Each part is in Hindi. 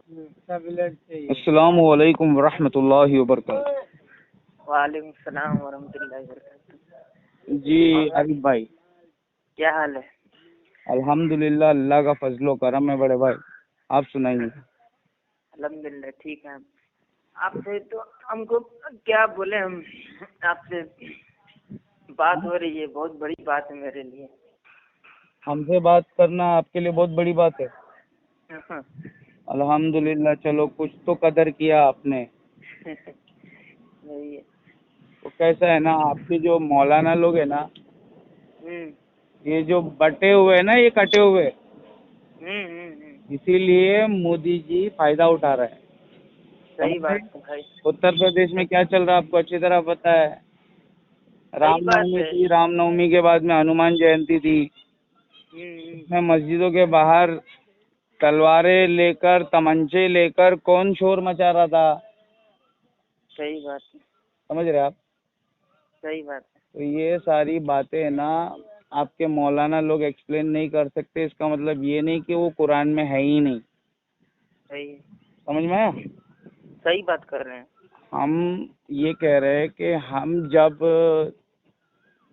अस्सलामु अलैकुम वरहमतुल्लाहि वबरकातुहू। वालेकुम सलाम वरहमतुल्लाहि वबरकातुहू। जी आरिफ भाई, क्या हाल है? अल्हम्दुलिल्लाह, अल्लाह का फजलो करम है बड़े भाई। आप सुनाइए। अल्हम्दुलिल्लाह ठीक है। आपसे तो हमको क्या बोले, हम आपसे बात हो रही है, बहुत बड़ी बात है मेरे लिए। हमसे बात करना आपके लिए बहुत बड़ी बात है। अल्हम्दुलिल्लाह, चलो कुछ तो कदर किया आपने। वही है। तो कैसा है ना, आपके जो मौलाना लोग है ना, ये जो बटे हुए हैं ना, ये कटे हुए, इसीलिए मोदी जी फायदा उठा रहे हैं। सही समझे? बात है भाई। उत्तर प्रदेश में क्या चल रहा है आपको अच्छी तरह पता है। सही बात रामनवमी है। थी, रामनवमी के बाद में हनुमान जयंती थी। इसमें मस्जिदों के बाहर तलवारें लेकर, तमंचे लेकर कौन शोर मचा रहा था। सही बात है। समझ रहे आप? सही बात है। तो ये सारी बातें ना आपके मौलाना लोग एक्सप्लेन नहीं कर सकते। इसका मतलब ये नहीं कि वो कुरान में है ही नहीं। सही है। समझ में आया? सही बात कर रहे हैं। हम ये कह रहे हैं कि हम जब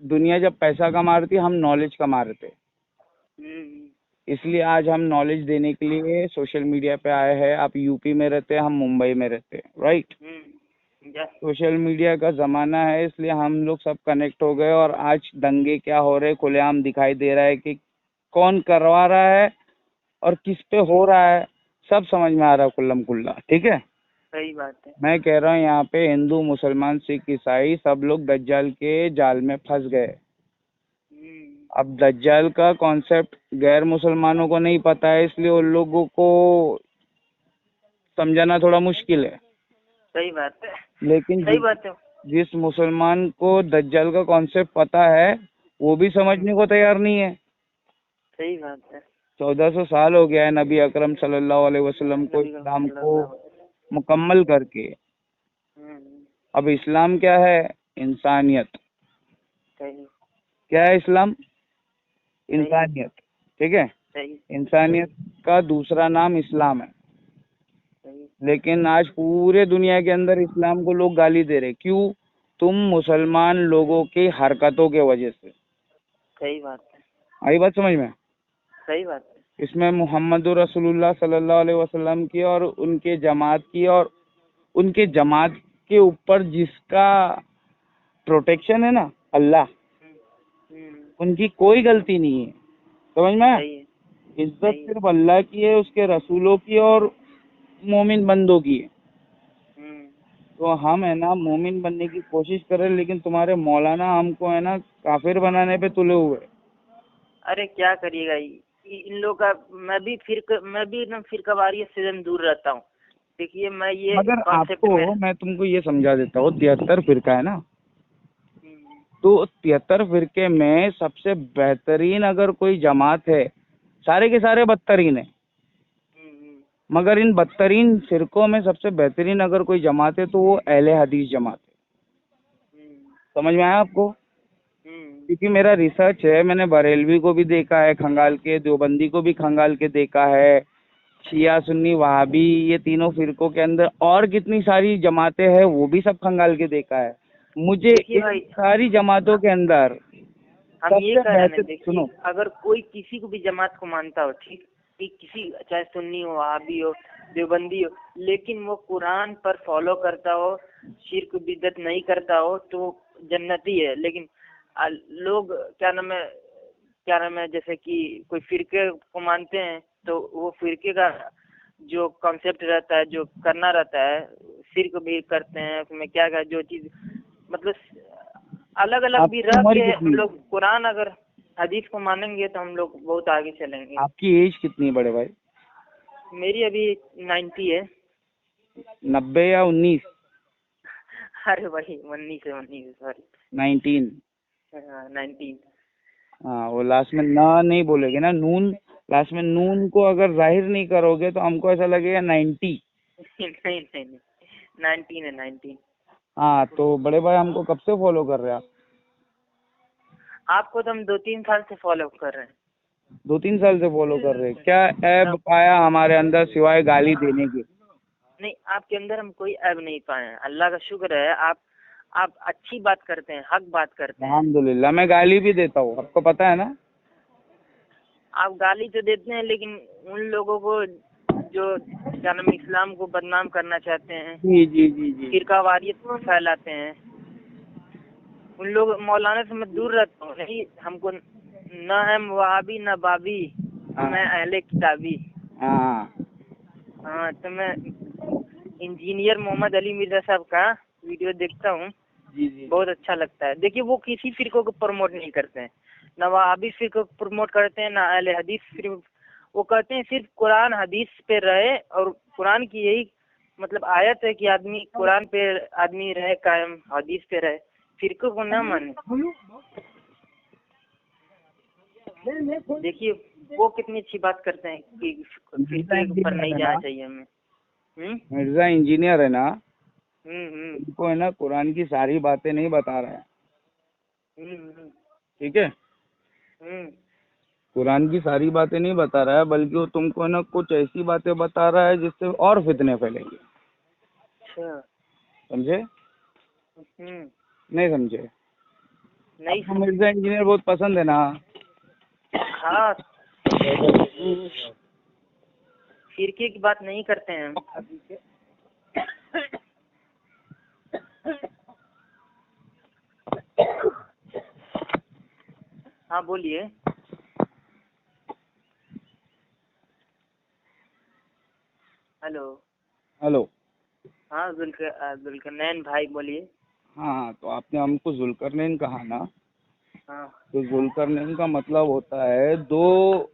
दुनिया जब पैसा कमा रही थी, हम नॉलेज कमा रहे थे। इसलिए आज हम नॉलेज देने के लिए सोशल मीडिया पे आए हैं। आप यूपी में रहते हैं, हम मुंबई में रहते हैं, राइट? सोशल मीडिया का ज़माना है, इसलिए हम लोग सब कनेक्ट हो गए। और आज दंगे क्या हो रहे खुलेआम दिखाई दे रहा है कि कौन करवा रहा है और किस पे हो रहा है, सब समझ में आ रहा है कुल्लम कुल्ला। ठीक है? सही बात है। मैं कह रहा हूँ यहाँ पे हिंदू, मुसलमान, सिख, ईसाई सब लोग दज्जाल के जाल में फंस गए। अब दज्जाल का कॉन्सेप्ट गैर मुसलमानों को नहीं पता है, इसलिए उन लोगों को समझाना थोड़ा मुश्किल है। सही बात है। लेकिन सही बात है। जिस मुसलमान को दज्जाल का कॉन्सेप्ट पता है, वो भी समझने को तैयार नहीं है। सही बात है। 1400 साल हो गया है नबी अकरम सल्लल्लाहु अलैहि वसल्लम को इस्लाम को मुकम्मल करके। अब इस्लाम क्या है? इंसानियत। क्या है इस्लाम? इंसानियत। ठीक है? इंसानियत का दूसरा नाम इस्लाम है। लेकिन आज पूरे दुनिया के अंदर इस्लाम को लोग गाली दे रहे। क्यों? तुम मुसलमान लोगों की हरकतों के वजह से। सही बात है। आई बात समझ में? सही बात है। इसमें मोहम्मद रसूलुल्लाह सल्लल्लाहु अलैहि वसल्लम की और उनके जमात की और उनके जमात के ऊपर जिसका प्रोटेक्शन है ना, अल्लाह, उनकी कोई गलती नहीं है। समझ में आया? इज्जत सिर्फ अल्लाह की है, उसके रसूलों की और मोमिन बंदों की है। तो हम है ना मोमिन बनने की कोशिश कर रहे हैं, लेकिन तुम्हारे मौलाना हमको है ना काफिर बनाने पे तुले हुए। अरे क्या करिएगा, इन लोग का मैं भी ना फिरकावारियत से दूर रहता हूँ। देखिए मैं ये मगर कॉन्सेप्ट आपको में मैं तुमको ये समझा देता हूँ, 73 फिरका है ना, तो 73 फिरके में सबसे बेहतरीन अगर कोई जमात है, सारे के सारे बदतरीन है, मगर इन बदतरीन फिरकों में सबसे बेहतरीन अगर कोई जमात है तो वो अहले हदीस जमात है। समझ में आया आपको? क्योंकि मेरा रिसर्च है, मैंने बरेलवी को भी देखा है खंगाल के, देवबंदी को भी खंगाल के देखा है, शिया सुन्नी वहाबी, ये तीनों फिरकों के अंदर और कितनी सारी जमातें हैं वो भी सब खंगाल के देखा है। मुझे इन सारी जमातों के अंदर हम ये कह रहे हैं, देखिए सुनो, अगर कोई किसी को भी जमात को मानता हो, ठीक, किसी चाहे सुन्नी हो, वहाबी हो, देवबंदी हो, लेकिन वो कुरान पर फॉलो करता हो, शिर्क बिदअत नहीं करता हो, तो जन्नती है। लेकिन लोग क्या नाम है, जैसे कि कोई फिरके को मानते हैं तो वो फिरके का जो कॉन्सेप्ट रहता है, जो करना रहता है, शिर्क भी करते हैं उसमें, क्या क्या जो चीज मतलब अलग अलग भी रह के हम लोग कुरान अगर हदीस को मानेंगे तो हम लोग बहुत आगे चलेंगे। आपकी एज कितनी है बड़े भाई? मेरी अभी 90 है। 90 या 19? अरे भाई 19 सॉरी 19। 19। हाँ, वो लास्ट में ना नहीं बोलेगे ना, नून, लास्ट में नून को अगर जाहिर नहीं करोगे तो हमको ऐसा लगेगा 90। नहीं 19 है, 19। हाँ, तो बड़े भाई हमको कब से फॉलो कर रहे हैं आप? आपको तो हम 2-3 साल से फॉलो कर रहे हैं। 2-3 साल से फॉलो कर रहे हैं। क्या ऐब पाया हमारे अंदर सिवाय गाली देने के? नहीं, आपके अंदर हम कोई ऐब नहीं पाए हैं, अल्लाह का शुक्र है। आप अच्छी बात करते हैं, हक बात करते हैं। अल्हम्दुलिल्लाह। मैं गाली भी देता हूँ, आपको पता है ना। आप गाली तो देते हैं, लेकिन उन लोगों को जो क्या नाम इस्लाम को बदनाम करना चाहते हैं, जी जी जी जी। फिरकावारियत को फैलाते हैं, उन लोग मौलाना से मैं दूर रहता हूँ। नहीं, हमको न है वहाबी न बाबी, मैं अहले किताबी। हाँ हाँ, तो मैं इंजीनियर मोहम्मद अली मिर्जा साहब का वीडियो देखता हूँ, जी जी। बहुत अच्छा लगता है। देखिए, वो किसी फिरकों को प्रमोट नहीं करते हैं, न वहाबी फिरकों को प्रमोट करते हैं, न अहले हदीस फिर। वो कहते हैं सिर्फ कुरान हदीस पे रहे, और कुरान की यही मतलब आयत है कि आदमी कुरान पे आदमी रहे कायम, हदीस पे रहे, फिरकों को न माने। देखिए, वो कितनी अच्छी बात करते हैं कि फिरके के ऊपर नहीं जाना चाहिए हमें। मिर्जा इंजीनियर है ना, हम्म उनको है ना कुरान की सारी बातें नहीं बता रहा है, हम्म ठीक है। हम्म कुरान की सारी बातें नहीं बता रहा है, बल्कि वो तुमको है ना कुछ ऐसी बातें बता रहा है जिससे और फितने फैलेंगे। अच्छा। समझे? नहीं समझे? नहीं आपको मिर्जा इंजीनियर बहुत पसंद है ना? हाँ, फिरके की बात नहीं करते हैं हम। हाँ, बोलिए। हेलो। हेलो। हाँ, जुल्करनैन भाई, बोलिए। हाँ, तो आपने हमको जुल्करनैन कहा ना, हाँ। तो जुल्करनैन का मतलब होता है दो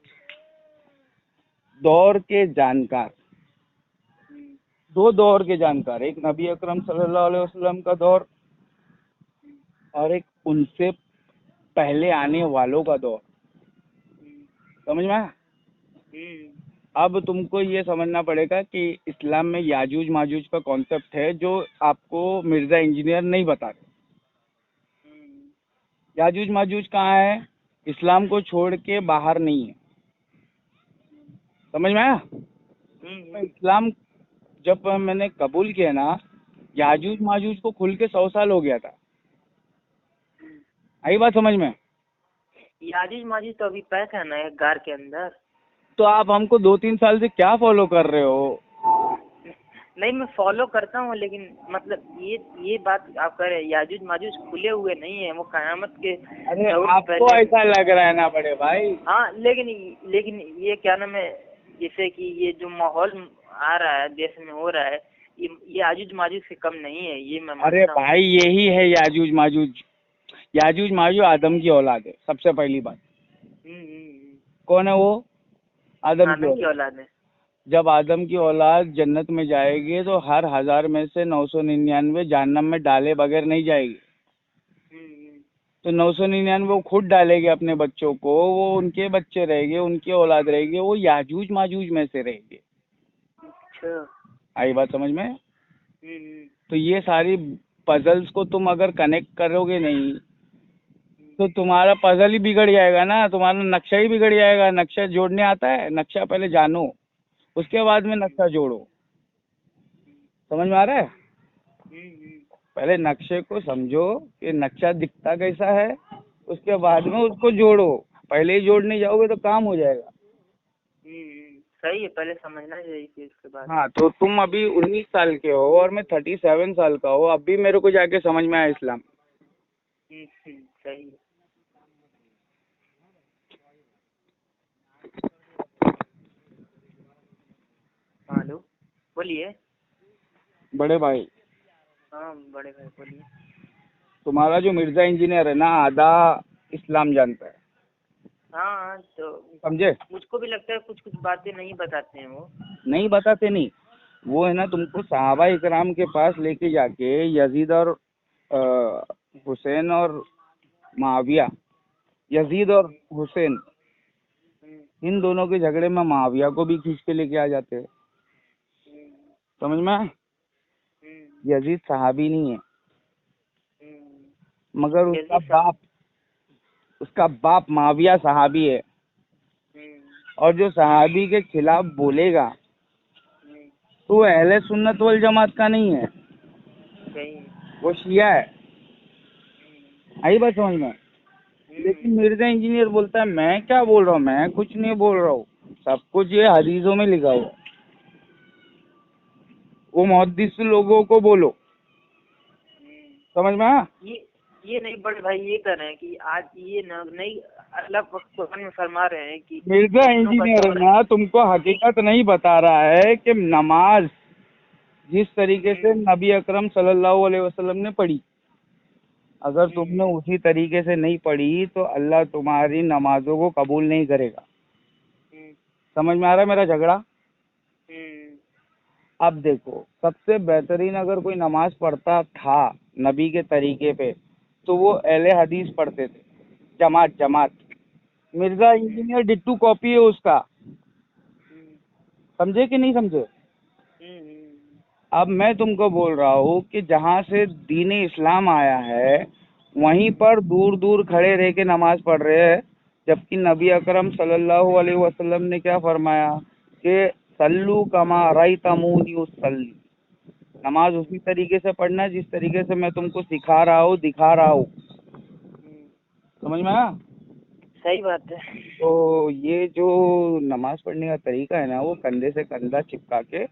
दौर के जानकार। हम्म, दो दौर के जानकार, एक नबी अकरम सल्लल्लाहु अलैहि वसल्लम का दौर और एक उनसे पहले आने वालों का दौर। हम्म, समझ में आया? अब तुमको ये समझना पड़ेगा कि इस्लाम में याजूज माजूज का कॉन्सेप्ट है जो आपको मिर्जा इंजीनियर नहीं बताते। याजूज माजूज कहाँ है? इस्लाम को छोड़ के बाहर नहीं है। समझ में आया? तो इस्लाम जब मैंने कबूल किया ना, याजूज माजूज को खुल के 100 साल हो गया था। आई बात समझ में? याजूज माजूज तो अभी पैक है ना एक गार के अंदर। तो आप हमको 2-3 साल से क्या फॉलो कर रहे हो? नहीं, मैं फॉलो करता हूँ, लेकिन मतलब ये बात आप कह रहे हैं याजूज माजूज खुले हुए नहीं है, वो कयामत के अरे दौर से आपको पहले। ऐसा लग रहा है ना बड़े भाई। हाँ, लेकिन ये क्या नाम है, जैसे कि ये जो माहौल आ रहा है देश में हो रहा है, ये याजूज माजूज से कम नहीं है, ये मैं अरे मानता हूँ। भाई यही है याजूज माजूज। याजूज माजूज आदम की औलाद है, सबसे पहली बात। कौन है वो? आदम की आदम की औलाद। औलाद है। जब आदम की औलाद जन्नत में जाएगी तो हर 1000 में से 999 जहन्नम में डाले बगैर नहीं जाएगी। तो 999 वो खुद डालेगी अपने बच्चों को, वो उनके बच्चे रहेंगे, उनकी औलाद रहेगी, वो याजूज माजूज में से रहेंगे। अच्छा। आई बात समझ में? तो ये सारी पजल्स को तुम अगर कनेक्ट करोगे नहीं तो तुम्हारा पजल ही बिगड़ जाएगा ना, तुम्हारा नक्शा ही बिगड़ जाएगा। नक्शा जोड़ने आता है? नक्शा पहले जानो, उसके बाद में नक्शा जोड़ो। समझ में आ रहा है? पहले नक्शे को समझो कि नक्शा दिखता कैसा है, उसके बाद में उसको जोड़ो। पहले ही जोड़ने जाओगे तो काम हो जाएगा। सही है, पहले समझना चाहिए फिर उसके बाद। हाँ, तो तुम अभी 19 साल के हो और मैं 37 साल का हूँ, अभी मेरे को जाके समझ में आया इस्लाम। सही है। हेलो, बोलिए। बड़े भाई, हाँ, बड़े भाई बोलिए। तुम्हारा जो मिर्जा इंजीनियर है ना, आधा इस्लाम जानता है। हाँ, तो समझे? मुझको भी लगता है कुछ कुछ बातें नहीं बताते हैं वो। नहीं बताते नहीं, वो है ना तुमको सहाबा इकराम के पास लेके जाके यजीद और हुसैन और माविया, यजीद और हुसैन, इन दोनों के झगड़े में माविया को भी खींच के लेके आ जाते हैं। समझ में आया? यजीद सहाबी नहीं है, मगर उसका बाप माविया सहाबी है। और जो सहाबी के खिलाफ बोलेगा तो वो अहले सुन्नत वल जमात का नहीं है, सही है। वो शिया है। आई बात समझ में? लेकिन मिर्जा इंजीनियर बोलता है मैं क्या बोल रहा हूँ, मैं कुछ नहीं बोल रहा हूँ, सब कुछ ये हदीसों में लिखा हुआ है। वो मुहद्दिस लोगों को बोलो, समझ में आया? ये नहीं बड़े भाई ये कर रहे हैं कि आज ये नहीं अल्लाह कुरान में फरमा रहे हैं कि मिर्जा इंजीनियर है ना, तुमको हकीकत नहीं बता रहा है कि नमाज जिस तरीके से नबी अकरम सल्लल्लाहु अलैहि वसल्लम ने पढ़ी, अगर तुमने उसी तरीके से नहीं पढ़ी तो अल्लाह तुम्हारी नमाजों को कबूल नहीं करेगा। समझ में आ रहा है मेरा झगड़ा? अब देखो, सबसे बेहतरीन अगर कोई नमाज पढ़ता था नबी के तरीके पे तो वो अहले हदीस पढ़ते थे, जमात जमात। मिर्जा इंजीनियर डिट्टू कॉपी है उसका, समझे कि नहीं समझे? अब मैं तुमको बोल रहा हूँ कि जहाँ से दीन इस्लाम आया है वहीं पर दूर दूर खड़े रह के नमाज पढ़ रहे हैं, जबकि नबी अकरम सल्लल्लाहु अलैहि वसल्लम ने क्या फरमाया कि सल्लू कमा रअयतमूनी उसल्ली, नमाज उसी तरीके से पढ़ना जिस तरीके से मैं तुमको सिखा रहा हूँ, दिखा रहा हूँ। समझ में आया? सही बात है। तो ये जो नमाज पढ़ने का तरीका है ना, वो कंधे से कंधा चिपका के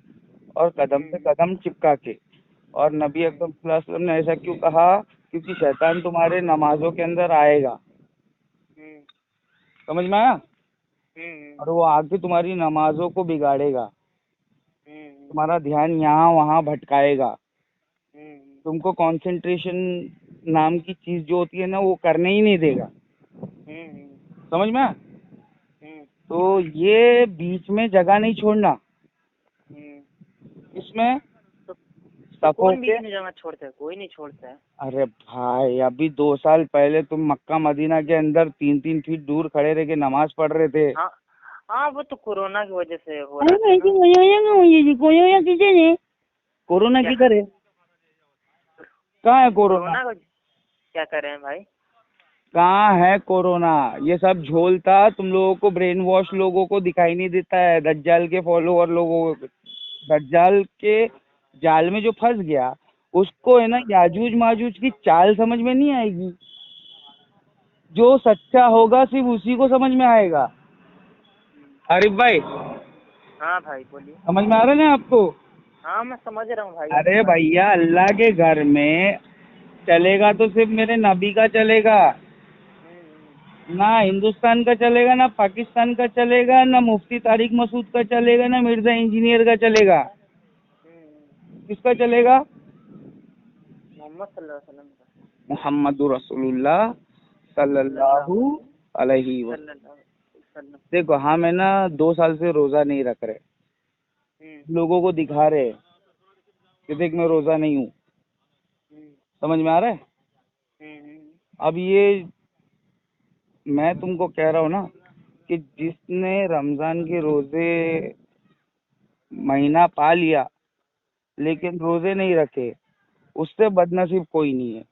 और कदम से कदम चिपका के। और नबी अकरम सल्लल्लाहु अलैहि वसल्लम ने ऐसा क्यों कहा? क्योंकि शैतान तुम्हारे नमाजों के अंदर आएगा। समझ में आया? और वो आके तुम्हारी नमाजों को बिगाड़ेगा, तुम्हारा ध्यान यहाँ वहाँ भटकाएगा, तुमको कंसंट्रेशन नाम की चीज जो होती है ना वो करने ही नहीं देगा। समझ में आया? तो ये बीच में जगह नहीं छोड़ना, इसमें तो कौन बीच में जगह छोड़ता है? कोई नहीं छोड़ता है। अरे भाई, अभी 2 साल पहले तुम मक्का मदीना के अंदर 3-3 फीट दूर खड़े रह के नमाज पढ़ रहे थे। हाँ वो तो कोरोना की वजह से हो रहा था। कोरोना किधर है? कहाँ है कोरोना? क्या कर रहे हैं भाई? कहाँ है कोरोना? ये सब झोल था, तुम लोगों को ब्रेन वॉश लोगों को दिखाई नहीं देता है, दज्जाल के फॉलोअर लोगों को। दज्जाल के जाल में जो फंस गया उसको है ना याजूज माजूज की चाल समझ में नहीं आएगी, जो सच्चा होगा सिर्फ उसी को समझ में आएगा। आरिफ भाई। हाँ भाई बोलिए। समझ में आ रहा है ना आपको? हाँ मैं समझ रहा हूँ भाई। अरे भैया, अल्लाह के घर में चलेगा तो सिर्फ मेरे नबी का चलेगा, ना हिंदुस्तान का चलेगा, ना पाकिस्तान का चलेगा, ना मुफ्ती तारिक मसूद का चलेगा, ना मिर्जा इंजीनियर का चलेगा। किसका चलेगा? मोहम्मदुर रसूलुल्लाह सल्लल्लाहु अलैहि वसल्लम। देखो हम है ना 2 साल से रोजा नहीं रख रहे, लोगों को दिखा रहे कि देख मैं रोजा नहीं हूँ। समझ में आ रहा है? अब ये मैं तुमको कह रहा हूँ ना कि जिसने रमजान के रोजे महीना पा लिया लेकिन रोजे नहीं रखे, उससे बदनसीब कोई नहीं है।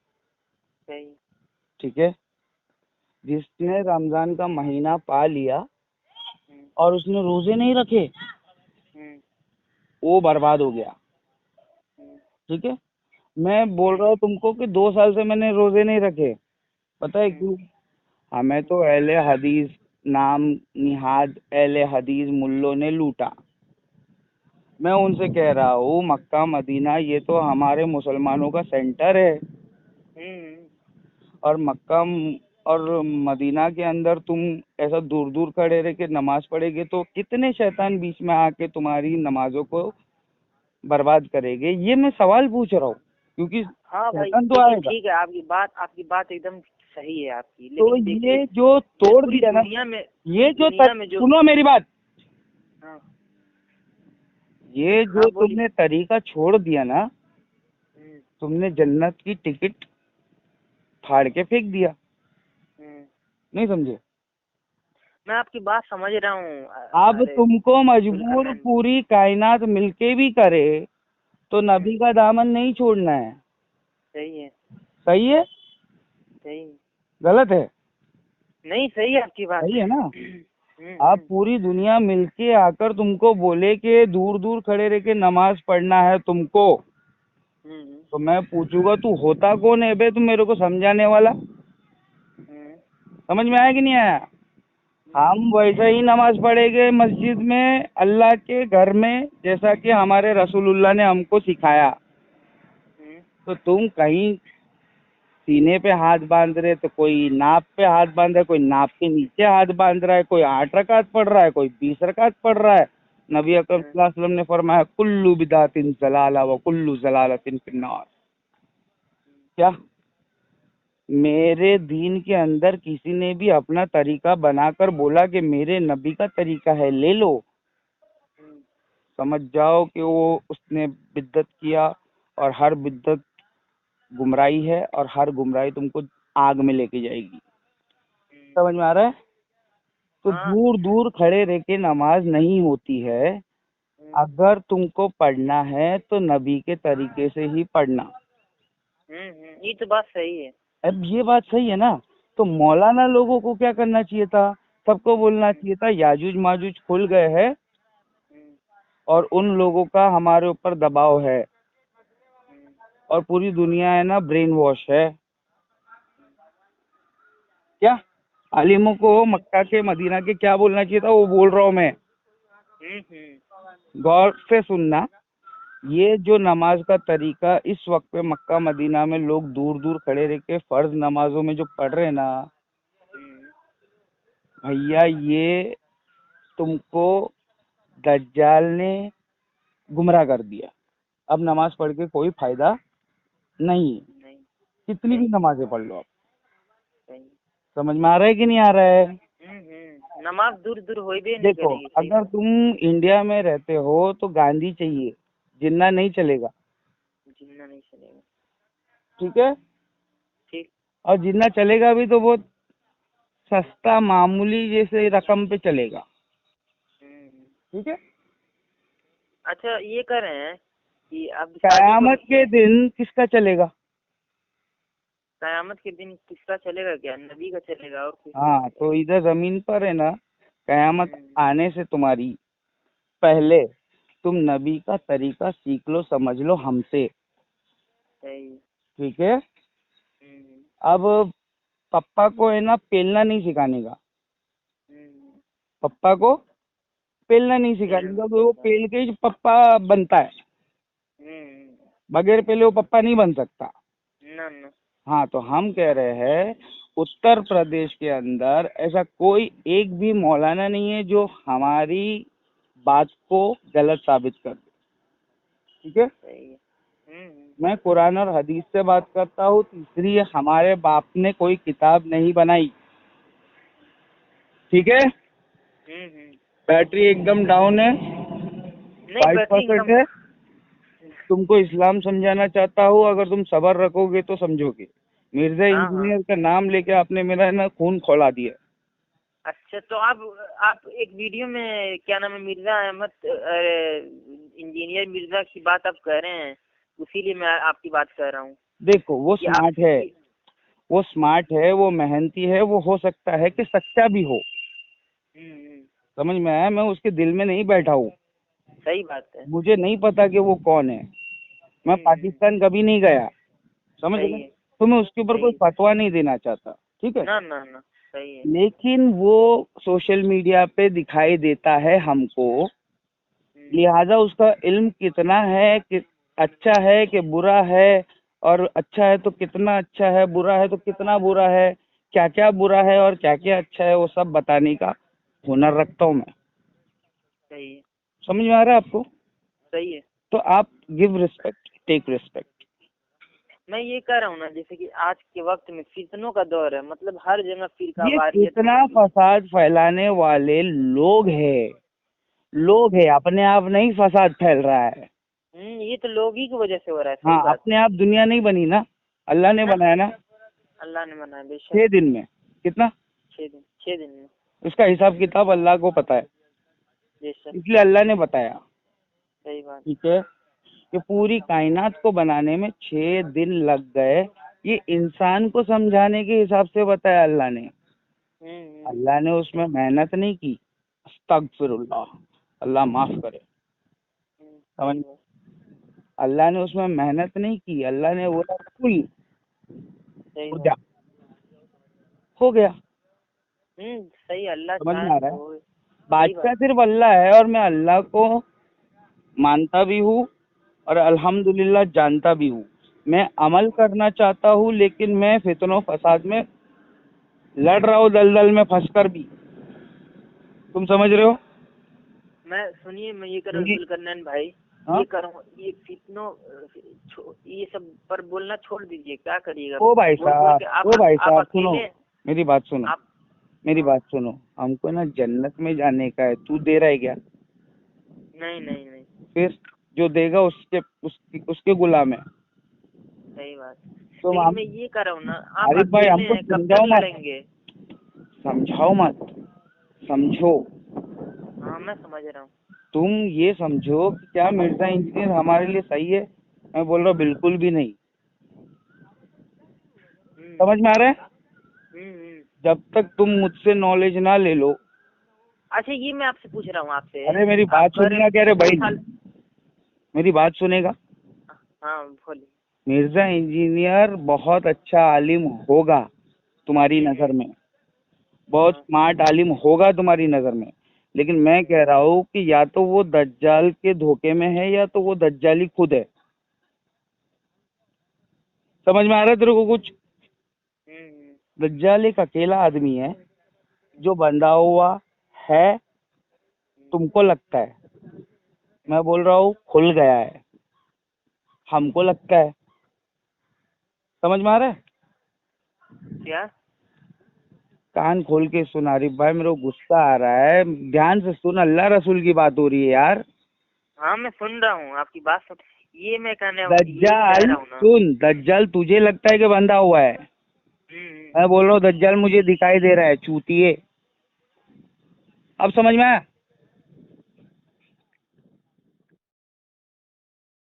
ठीक है? जिसने रमजान का महीना पा लिया और उसने रोजे नहीं रखे वो बर्बाद हो गया। ठीक है? मैं बोल रहा हूँ तुमको कि 2 साल से मैंने रोजे नहीं रखे, पता है क्यों? हमें तो अहले हदीस नाम निहाद अहले हदीस मुल्लों ने लूटा। मैं उनसे कह रहा हूँ मक्का मदीना ये तो हमारे मुसलमानों का सेंटर है, और मक्का और मदीना के अंदर तुम ऐसा दूर दूर खड़े रह के नमाज पढ़ेगे तो कितने शैतान बीच में आके तुम्हारी नमाजों को बर्बाद करेंगे। ये मैं सवाल पूछ रहा हूँ क्योंकि हाँ भाई तो आएगा। ठीक है, आपकी बात एकदम सही है आपकी। तो ये जो तोड़ दिया ना दुनिया में, ये जो सुनो मेरी बात, ये जो तुमने तरीका छोड़ दिया ना, तुमने जन्नत की टिकट फाड़ के फेंक दिया। नहीं समझे? मैं आपकी बात समझ रहा हूँ। अब तुमको मजबूर पूरी कायनात मिलके भी करे तो नबी का दामन नहीं छोड़ना है। सही है। सही है? सही। गलत है? नहीं सही है आपकी बात। सही है ना? अब पूरी दुनिया मिलके आकर तुमको बोले कि दूर दूर खड़े रह के नमाज पढ़ना है तुमको, तो मैं पूछूंगा तू होता कौन है बे, तुम मेरे को समझाने वाला? समझ में आया कि नहीं आया? हम वैसे ही नमाज पढ़ेंगे मस्जिद में, अल्लाह के घर में, जैसा कि हमारे रसूलुल्लाह ने हमको सिखाया। तो तुम कहीं सीने पे हाथ बांध रहे, तो कोई नाप पे हाथ बांध रहा है, कोई नाप के नीचे हाथ बांध रहा है, कोई 8 रकात पढ़ रहा है, कोई 20 रकात पढ़ रहा है। नबी अकरम सल्लल्लाहु अलैहि वसल्लम ने फरमाया कुल्लु बिदातिन जलाला व कुल्लु जलालतिन फिन्नार। क्या मेरे दीन के अंदर किसी ने भी अपना तरीका बनाकर बोला कि मेरे नबी का तरीका है, ले लो, समझ जाओ कि वो उसने बिद्दत किया, और हर बिद्दत गुमराही है, और हर गुमराही तुमको आग में लेके जाएगी। समझ में आ रहा है? तो दूर दूर खड़े रह के नमाज नहीं होती है। अगर तुमको पढ़ना है तो नबी के तरीके से ही पढ़ना। ये तो बात सही है। अब ये बात सही है ना? तो मौलाना लोगों को क्या करना चाहिए था? सबको बोलना चाहिए था याजूज माजूज खुल गए हैं और उन लोगों का हमारे ऊपर दबाव है, और पूरी दुनिया है ना ब्रेन वॉश है। क्या आलिमों को मक्का के मदीना के क्या बोलना चाहिए था? वो बोल रहा हूँ मैं, गौर से सुनना। ये जो नमाज का तरीका इस वक्त पे मक्का मदीना में लोग दूर दूर खड़े रह के फर्ज नमाजों में जो पढ़ रहे हैं ना भैया, ये तुमको दज्जाल ने गुमराह कर दिया। अब नमाज पढ़ के कोई फायदा नहीं, कितनी भी नमाजें पढ़ लो आप। समझ में आ रहा है कि नहीं आ रहा है? नमाज दूर दूर हो भी नहीं देखो, करेगी। अगर तुम इंडिया में रहते हो तो गांधी चाहिए, जिन्ना नहीं चलेगा। जिन्ना नहीं चलेगा, ठीक है? ठीक। और जिन्ना चलेगा भी तो बहुत सस्ता मामूली जैसे रकम पे चलेगा। ठीक है? अच्छा, ये कह रहे हैं कि अब कयामत के दिन किसका चलेगा? कयामत के दिन किसका चलेगा? क्या नबी का चलेगा और कुछ? हाँ, तो इधर जमीन पर है ना, कयामत आने से तुम्हारी पहले तुम नबी का तरीका सीख लो, समझ लो हमसे। ठीक है? अब पप्पा को है ना पेलना नहीं सिखाने का, पप्पा को पेलना नहीं सिखाने का, तो वो पेल के ही पप्पा बनता है, बगैर पेले वो पप्पा नहीं बन सकता। हाँ, तो हम कह रहे हैं उत्तर प्रदेश के अंदर ऐसा कोई एक भी मौलाना नहीं है जो हमारी बात को गलत साबित कर दे। ठीक है? मैं कुरान और हदीस से बात करता हूँ। तीसरी, हमारे बाप ने कोई किताब नहीं बनाई। ठीक है? बैटरी एकदम डाउन है, 5% है। तुमको इस्लाम समझाना चाहता हूँ, अगर तुम सब्र रखोगे तो समझोगे। मिर्जा इंजीनियर का नाम लेके आपने मेरा ना खून खौला दिया। अच्छा, तो आप एक वीडियो में क्या नाम है मिर्जा अहमद इंजीनियर मिर्जा की बात आप कह रहे हैं, उसीलिए मैं आपकी बात कर रहा हूँ। देखो, वो स्मार्ट है, वो स्मार्ट है, वो मेहनती है, वो हो सकता है कि सच्चा भी हो। समझ में आया? मैं उसके दिल में नहीं बैठा हूँ। सही बात है। मुझे नहीं पता कि वो कौन है। मैं पाकिस्तान कभी नहीं गया, समझ गए? तो मैं उसके ऊपर कोई फतवा नहीं देना चाहता। ठीक है? ना ना ना, सही है। लेकिन वो सोशल मीडिया पे दिखाई देता है हमको, लिहाजा उसका इल्म कितना है कि अच्छा है कि बुरा है, और अच्छा है तो कितना अच्छा है, बुरा है तो कितना बुरा है, क्या क्या बुरा है और क्या क्या अच्छा है, वो सब बताने का हुनर रखता हूँ मैं। सही है। समझ में आ रहा है आपको? सही है। तो आप गिव रिस्पेक्ट, टेक रिस्पेक्ट। मैं ये कह रहा हूँ ना, जैसे कि आज के वक्त में फितनों का दौर है, मतलब हर जगह फिरकावारियत, ये कितना फसाद फैलाने वाले लोग है, अपने आप नहीं फसाद फैल रहा है। ये तो लोग ही की वजह से हो रहा है। हाँ, अपने आप दुनिया नहीं बनी ना, अल्लाह ने बनाया ना। अल्लाह ने बनाया, बेशक। 6 दिन में कितना? 6 दिन में। उसका हिसाब किताब अल्लाह को पता है, इसलिए अल्लाह ने बताया। सही बात। ठीक है? कि पूरी कायनात को बनाने में 6 दिन लग गए, ये इंसान को समझाने के हिसाब से बताया अल्लाह ने। अल्लाह ने उसमें मेहनत नहीं की, अस्तगफिरुल्लाह, अल्लाह माफ करे। समझ, सही बात। अल्लाह ने उसमें मेहनत नहीं की, अल्लाह ने बोला कुल सही हो बात। जा, हो गया। सही, अल्लाह समझ में चाहे आ रहा है? तो सही बादशाह बात। सिर्फ अल्लाह है, और मैं अल्लाह को मानता भी हूँ और अल्हम्दुलिल्लाह जानता भी हूँ। मैं अमल करना चाहता हूँ, लेकिन मैं फितनों फसाद में लड़ रहा हूँ, दलदल में फंसकर भी। तुम समझ रहे हो? मैं सुनिए, मैं ये कर रहा हूँ क्योंकि जुल्करनैन भाई, हाँ, ये करूँ, ये फितनों ये सब पर बोलना छोड़ दीजिए, क्या करिएगा? ओ भाई बोल बोल के साहब, ओ भाई आप साहब, सुनो अकेले मेरी बात, सुनो आप। मेरी हाँ, बात सुनो। हमको ना जन्नत में जाने का है, तू दे रहा है क्या? नहीं नहीं नहीं, फिर जो देगा उसके गुलाम है। सही बात। तो लेकिन हम, मैं ये कर रहा हूँ ना, आप आरिफ भाई अकेले हमको हैं, कब समझाओ तक मत, लड़ेंगे? समझाओ मत, समझो। हाँ, मैं समझ रहा हूँ। तुम ये समझो कि क्या मिर्जा इंजीनियर हमारे लिए सही है? मैं बोल रहा हूँ बिल्कुल भी नहीं। हम्म समझ में आ रहा है? हम्म। जब तक तुम मुझसे नॉलेज ना ले लो। अच्छा, ये मैं आपसे पूछ रहा हूँ, आपसे अरे मेरी आप बात कह रहे सुनेगा क्या रे 2 भाई? साल। मेरी बात सुनेगा? हाँ, बोलिए। मिर्जा इंजीनियर बहुत अच्छा आलिम होगा तुम्हारी नज़र में, बहुत हाँ, स्मार्ट आलिम होगा तुम्हारी नज़र में, लेकिन मैं कह रहा हूँ कि या तो वो दज्जाल के धोखे में है, या तो वो दज्जाली खुद है। समझ में आ रहा है तेरे को कुछ? दज्जाल एक अकेला आदमी है जो बंधा हुआ है, तुमको लगता है। मैं बोल रहा हूँ खुल गया है, हमको लगता है। समझ में आ रहा है? क्या? कान खोल के सुन आरिफ भाई, मेरे को गुस्सा आ रहा है, ध्यान से सुन, अल्लाह रसूल की बात हो रही है यार। हाँ, मैं सुन रहा हूँ आपकी बात, सुन। ये मैं ये कह दज्जाल रहा हूँ ना। सुन, दज्जाल तुझे लगता है कि बंधा हुआ है, हम्म मैं बोल रहा हूँ दज्जाल मुझे दिखाई दे रहा है, चूतिए। अब समझ में आया?